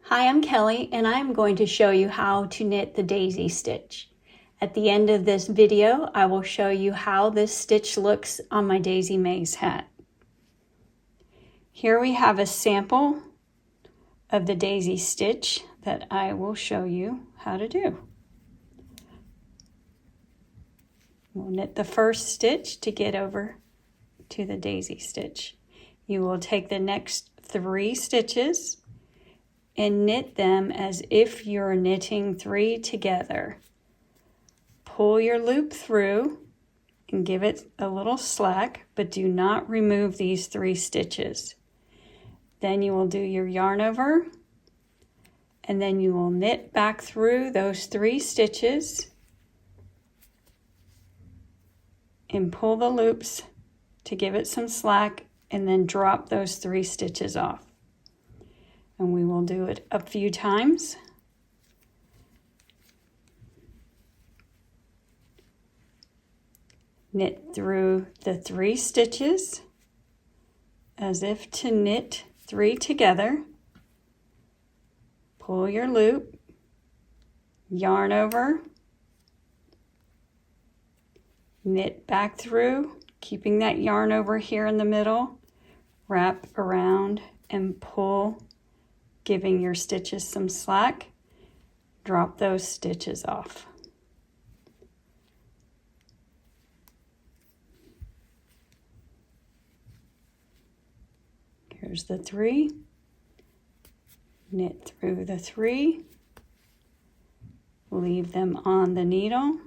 Hi, I'm Kelly, and I'm going to show you how to knit the daisy stitch. At the end of this video, I will show you how this stitch looks on my Daisy Maze hat. Here we have a sample of the daisy stitch that I will show you how to do. We'll knit the first stitch to get over to the daisy stitch. You will take the next 3 stitches and knit them as if you're knitting 3 together. Pull your loop through and give it a little slack, but do not remove these 3 stitches. Then you will do your yarn over, and then you will knit back through those 3 stitches and pull the loops to give it some slack, and then drop those 3 stitches off. And we will do it a few times. Knit through the 3 stitches as if to knit 3 together. Pull your loop, yarn over, knit back through, keeping that yarn over here in the middle, wrap around and pull, giving your stitches some slack. Drop those stitches off. Here's the 3. Knit through the 3. Leave them on the needle.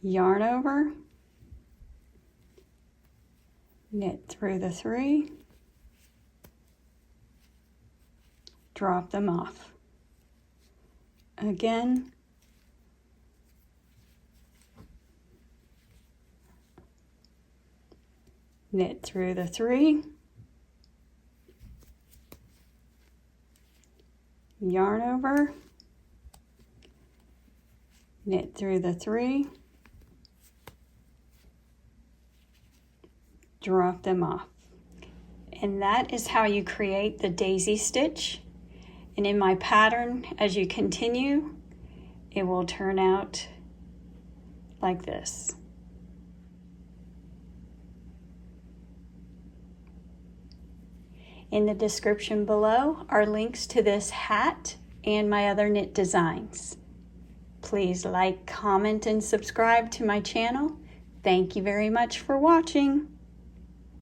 Yarn over. Knit through the 3. Drop them off. Again, knit through the 3, yarn over, knit through the 3, drop them off. And that is how you create the daisy stitch. And in my pattern, as you continue, it will turn out like this. In the description below are links to this hat and my other knit designs. Please like, comment, and subscribe to my channel. Thank you very much for watching.